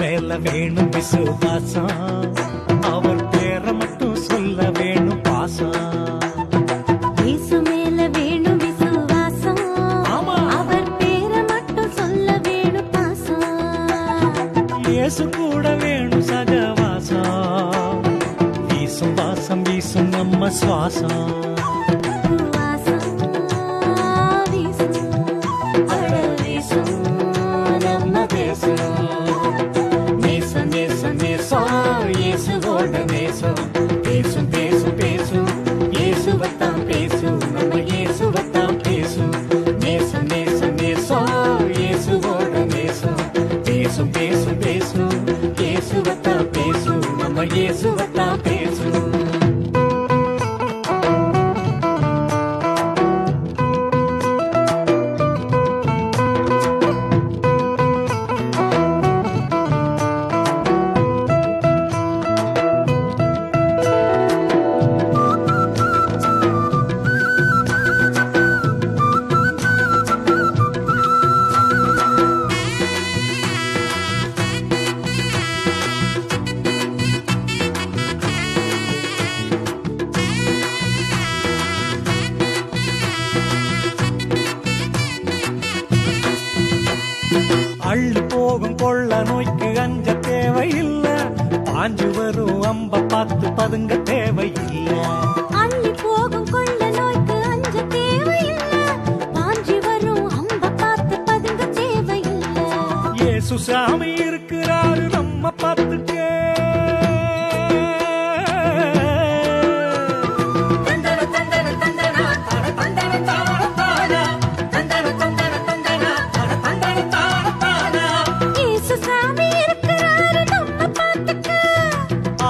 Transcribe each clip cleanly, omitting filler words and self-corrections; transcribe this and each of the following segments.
மேல வேணும் விசுவாசம், அவர் பேரை மட்டும் சொல்ல வேணும் பாசம். இயேசு மேல வேணும் விசுவாசம், அவர் பேரை மட்டும் சொல்ல வேணும் பாசம். இயேசு கூட வேணும் சகவாசம், வீசும் வாசம் வீசும் நம்ம சுவாசம். பேசும் பேசும் பேசும் இயேசுவத்தான் பேசும், நம்ம இயேசுவத்தான் பேசும். நேசம் நேசம் நேசம் இயேசுவோட நேசம். பேசும் பேசும் பேசும் இயேசுவத்தான் பேசும், நம்ம இயேசுவத்தான் பேசும். அள்ளி போகும் கொள்ள நோய்க்கு அஞ்ச தேவையில்லை, பாஞ்சு வரும் அம்ப பார்த்து பதுங்க தேவையில்லை. அள்ளி போகும் கொள்ள நோய்க்கு அஞ்ச தேவையில்லை, பாஞ்சு வரும் அம்ப பார்த்து பதுங்க தேவையில்லை. இயேசு சாமி இருக்கிறாரு நம்ம பார்த்துக்க.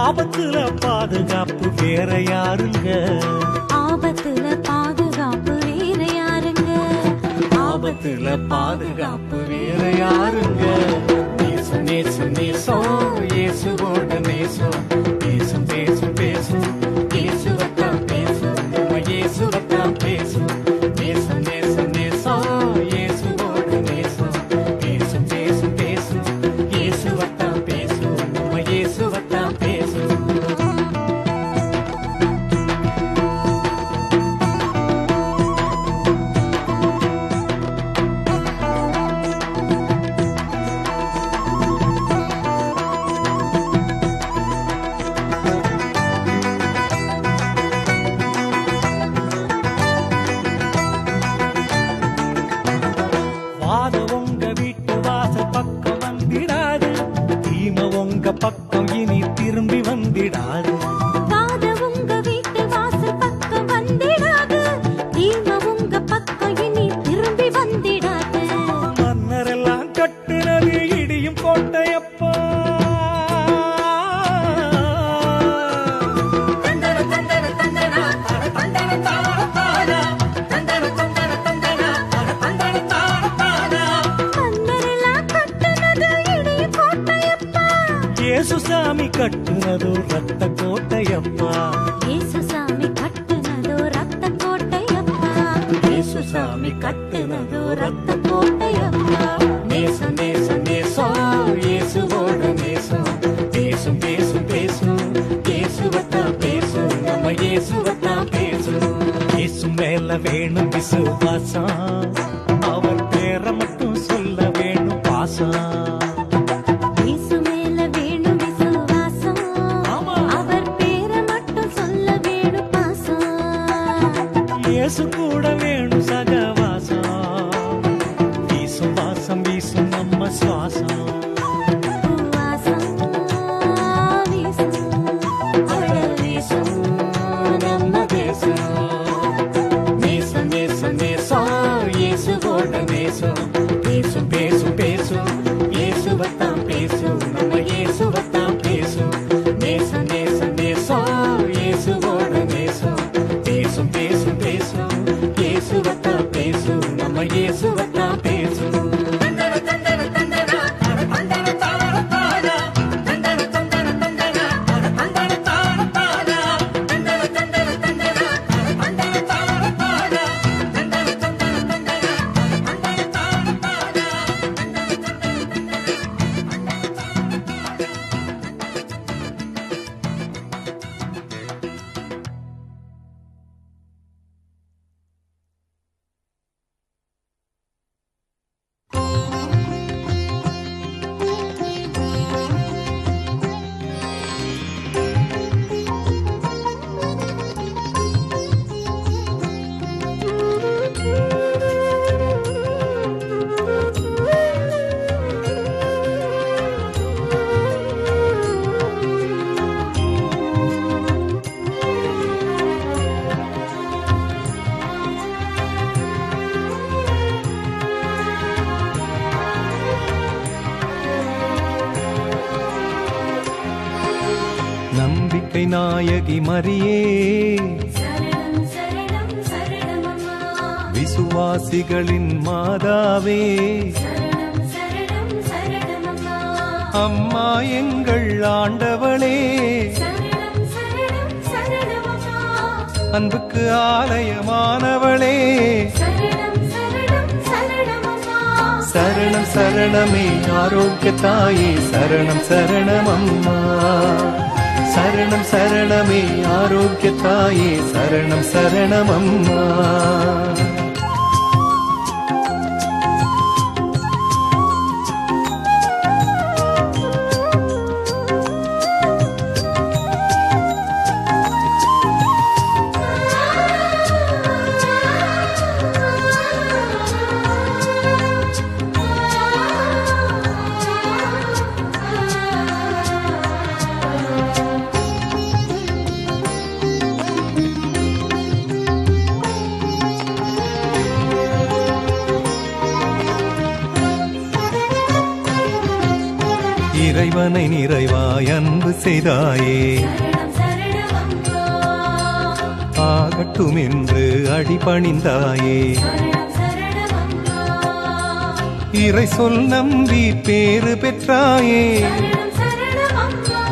ஆபத்துல பாதுகாப்பு வேற யாருங்க, ஆபத்துல பாதுகாப்பு வேற யாருங்க, ஆபத்துல பாதுகாப்பு வேற யாருங்க. நேசம் நேசம் நேசம் இயேசுவோட நேசம். பேசும் பேசும் பேசும் இயேசுவத்தான் பேசும், நம்ம இயேசுவத்தான் பேசும். நேசம் நேசம் நேசம் இயேசுவோட நேசம். பேசும் பேசும் பேசும் இயேசுவத்தான் பேசும், நம்ம இயேசுவத்தான் பேசும். வாதம் உங்க வீட்டு வாசல் பக்கம் வந்திடாது, தீமை உங்க பக்கம் இனி திரும்பி வந்திடாது. வாதம் உங்க வீட்டு வாசல் பக்கம் வந்திடாது, தீமை உங்க பக்கம் இனி திரும்பி வந்திடாது. மன்னரெல்லாம் கட்டுனது இடியும் கோட்டையப்பா, இயேசு சாமி கட்டுனதோ ரத்த கோட்டையப்பா. இயேசு சாமி கட்டுனதோ ரத்த கோட்டையப்பா, இயேசு சாமி கட்டுனதோ ரத்த கோட்டையப்பா. நேசம் நேசம் நேசம் இயேசுவோட நேசம். பேசும் பேசும் பேசும் இயேசுவத்தான் பேசும், நம்ம இயேசுவத்தான் பேசும். இயேசு மேல வேணும் விசுவாசம், அவர் பேரை மட்டும் சொல்ல வேணும் பாசம். இயேசு மேல வேணும் விசுவாசம், அவர் பேரை மட்டும் சொல்ல வேணும் பாசம். இயேசு கூட வேணும் சகவாசம், வீசும் வாசம் வீசும் நம்ம சுவாசம். பேசும் பேசும் பேசும் நாயகி மரியே சரணம் சரணம் சரணமம்மா விசுவாசிகளின் மாதாவே சரணம் சரணம் சரணமம்மா அம்மா எங்கள் ஆண்டவளே சரணம் சரணம் சரணமம்மா அன்புக்கு ஆலயமானவளே சரணம் சரணம் சரணமம்மா சரணம் சரணமே ஆரோக்கிய தாயே சரணம் சரணமம்மா சரணம் சரணமே ஆரோக்கிய தாயே சரணம் சரணமம்மா இறைவனை நிறைவாய் அன்பு செய்தாயே சரணம் சரணமம்மா ஆகட்டும் என்று அடிபணிந்தாயே சரணம் சரணமம்மா இறை சொல் நம்பி பேறு பெற்றாயே சரணம் சரணமம்மா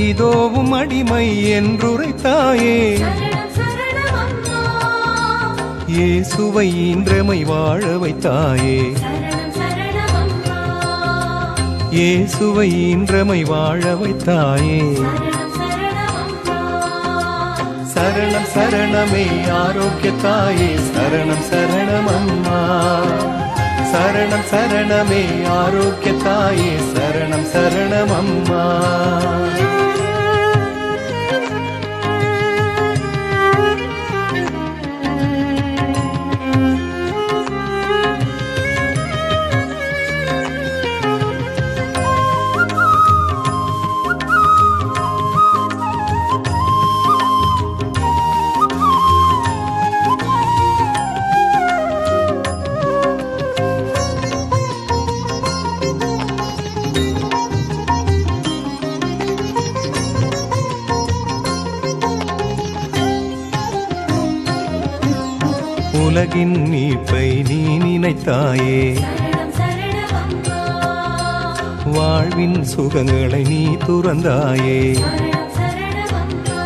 இதோவும் அடிமை என்றுரைத்தாயே சரணம் சரணமம்மா இயேசுவை இன்றமை வாழ வைத்தாயே சரணம் சரணமம்மா இயேசுவை இன்றமை வாழ வைத்தாயே சரணம் சரணமம்மா சரணம் சரணமே ஆரோக்கிய தாயே சரணம் சரணமம்மா சரணம் சரணமே ஆரோக்கிய தாயே சரணம் சரணமம்மா உலகின் மீட்பை நீ நினைத்தாயே சரணம் சரணமம்மா வாழ்வின் சுகங்களை நீ துறந்தாயே சரணம் சரணமம்மா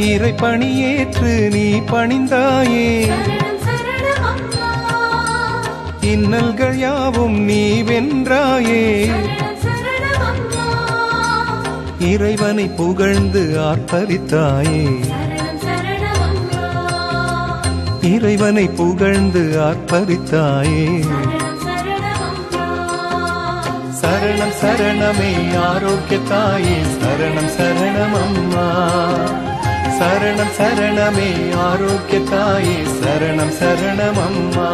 இறை பணியேற்று நீ பணிந்தாயே சரணம் சரணமம்மா இன்னல்கள் யாவும் நீ வென்றாயே சரணம் சரணமம்மா இறைவனை புகழ்ந்து ஆர்ப்பரித்தாயே சரணம் சரணமம்மா இறைவனை புகழ்ந்து ஆர்ப்பரித்தாயே சரணம் சரணமம்மா சரணம் சரணமே ஆரோக்கிய தாயே சரணம் சரணமம்மா சரணம் சரணமே ஆரோக்கிய தாயே சரணம் சரணமம்மா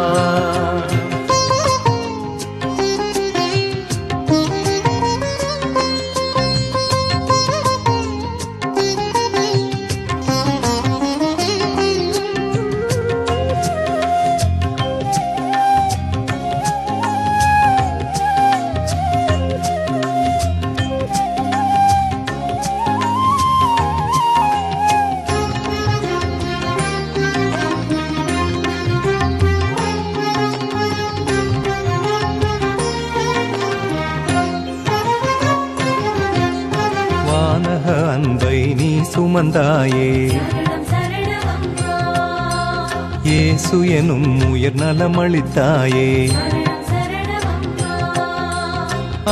வானக அன்பை நீ சுமந்தாயே சரணம் சரணமம்மா இயேசு எனும் உயர் நலமளித்தாயே சரணம் சரணமம்மா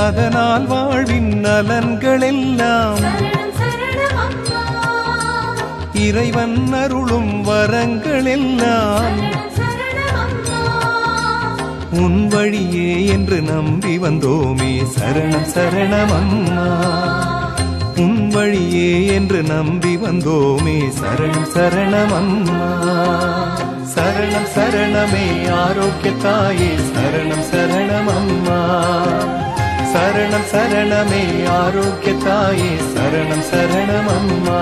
அதனால் வாழ்வின் நலன்கள் எல்லாம் சரணம் சரணமம்மா இறைவன் அருளும் வரங்கள் எல்லாம் சரணம் சரணமம்மா உன் வழியே என்று நம்பி வந்தோமே சரணம் சரணமம்மா உன் வழியே என்று நம்பி வந்தோமே சரணம் சரணமம்மா சரணம் சரணமே ஆரோக்கிய தாயே சரணம் சரணமம்மா சரணம் சரணமே ஆரோக்கிய தாயே சரணம் சரணமம்மா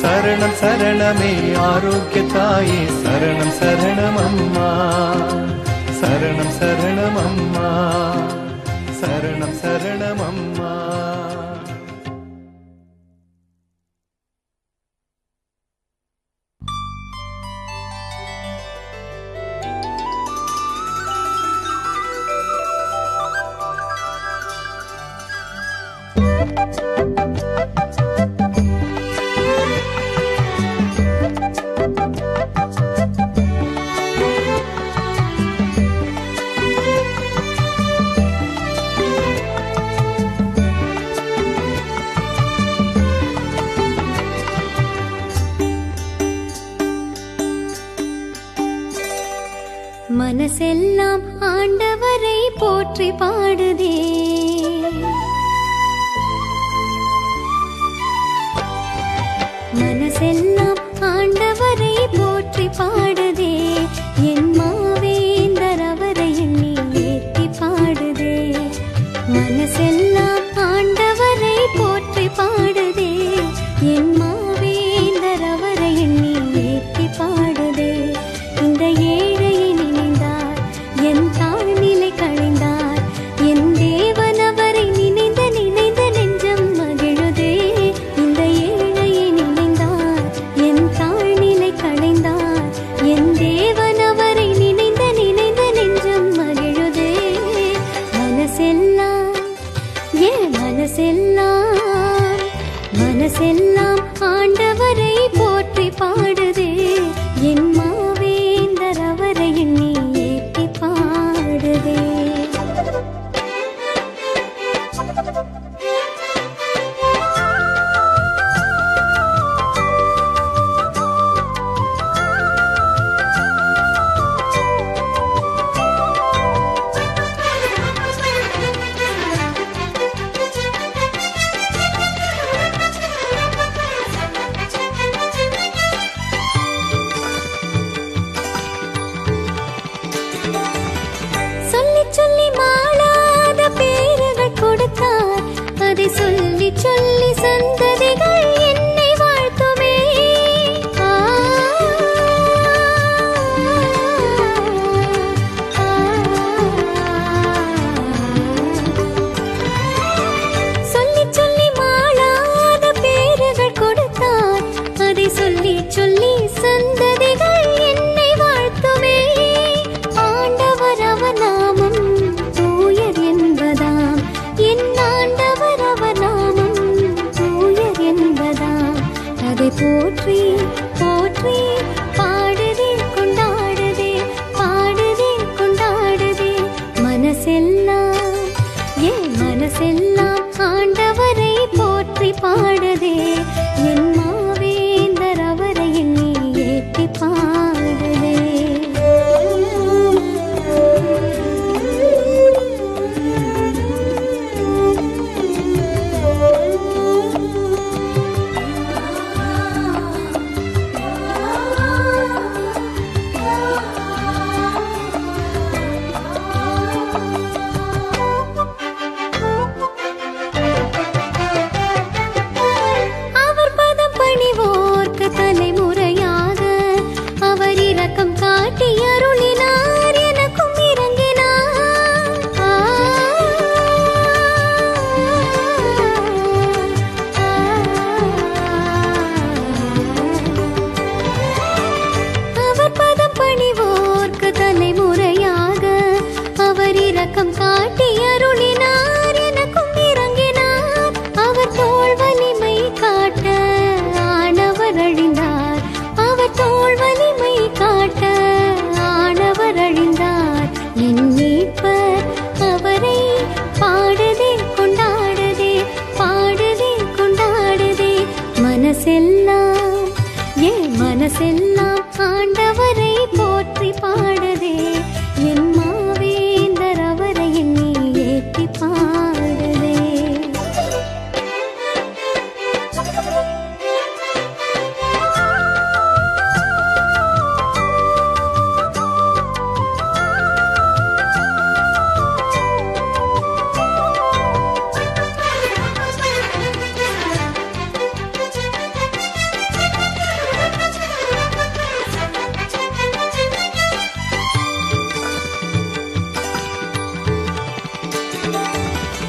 சரணம் சரணமே ஆரோக்கிய தாயே சரணம் சரணமம்மா சரணம் சரணமம்மா சரணம் சரணமம்மா மனசெல்லாம் ஆண்டவரை போற்றி பாடுதே. மனசெல்லாம் ஆண்டவரை போற்றி பாடுதே. என் மாவேந்தர் அவரை எண்ணி ஏற்றி பாடுதே. மனசெல்லாம் ஆண்டவரை போற்றி பாடுதே. என் மாவேந்தர் அவரை எண்ணி ஏற்றி பாடுதே. இந்த ஏழையை நினைந்தார், என் தாழ்நிலை களைந்தார். என் தேவன் அவரை நினைந்த நினைந்த நெஞ்சம் மகிழுதே. இந்த ஏழையை நினைந்தார், என் தாழ்நிலை களைந்தார். என் தேவன் அவரை நினைந்த நினைந்த நெஞ்சம் மகிழுதே. மனசெல்லாம் மனசெல்லாம் மனசெல்லாம் ஆண்டவரை போற்றி பாடுதே. என் மாவேந்தர் அவரை எண்ணி ஏற்றி பாடுதே. சொல்லி சொல்லி மாளாத பேர்கள் கொடுத்தார். அதை சொல்லி சொல்லி சந்ததிகள் என்னை வாழ்த்துமே. சொல்லி சொல்லி மாளாத பேர்கள் கொடுத்தார். அதை சொல்லி சொல்லி சந்ததிகள் என்னை வாழ்த்துமே. ஆண்டவர் அவர் நாமம் தூயர் என்பதாம். என் ஆண்டவர் அவர் நாமம் தூயர் என்பதாம். அதை போற்றி போற்றி பாடுதே கொண்டாடுதே, பாடுதே கொண்டாடுதே. மனசெல்லாம் மனசெல்லாம் ஆண்டவரை போற்றி பாடுதே. என் மாவேந்தர் அவரை எண்ணி ஏற்றி பாடுதே. அவர் பதம் பணிவோர்க்கு தலைமுறையாக அவர் இரக்கம் காட்டி அருளினார். எனக்கும் இறங்கினார். அவர் பதம் பணிவோர்க்கு தலைமுறையாக அவர் இரக்கம் காட்டி அருளினார். எனக்கும் இறங்கினார். அவர் தோள் வலிமை காட்ட ஆனவர் அழிந்தார். அவர் தோள் வலிமை காட்ட ஆனவர் அழிந்தார். என் மீட்பர் அவரை பாடுதே கொண்டாடுதே, பாடுதே கொண்டாடுதே. மனசெல்லாம் மனசெல்லாம் ஆண்டவரை போற்றி பாடுதே. என் மாவேந்தர் அவரை எண்ணி ஏற்றி பாடுதே.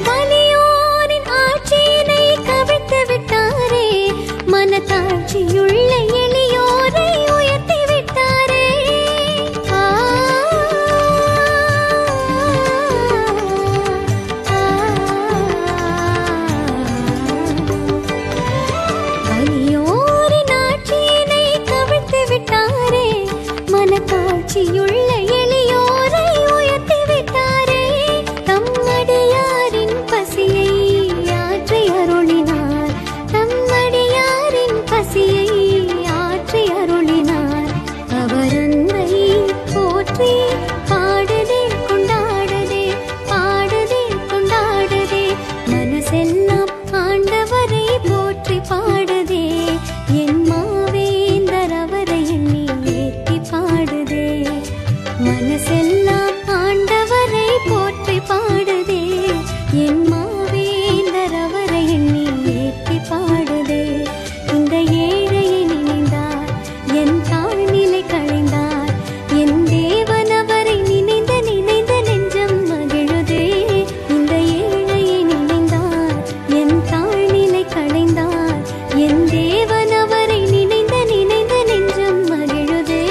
வலியோரின் ஆட்சியினை கவிழ்த்து விட்டாரே. மனத்தாட்சியுள்ள எளியோரை உயர்த்தி விட்டாரே. கவி பாடுதே என் மாவேந்தர் அவரை எண்ணி ஏற்றி பாடுதே இந்த ஏழையை நினைந்தார் என் தாழ்நிலை களைந்தார் என் தேவன் அவரை நினைந்த நினைந்த நெஞ்சம் மகிழுதே இந்த ஏழையை நினைந்தார் என் தாழ்நிலை களைந்தார் என் தேவன் அவரை நினைந்த நினைந்த நெஞ்சம் மகிழுதே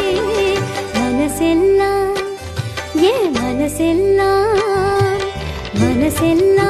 மனசெல்லாம் ஏ மனசெல்லாம் மனசெல்லாம்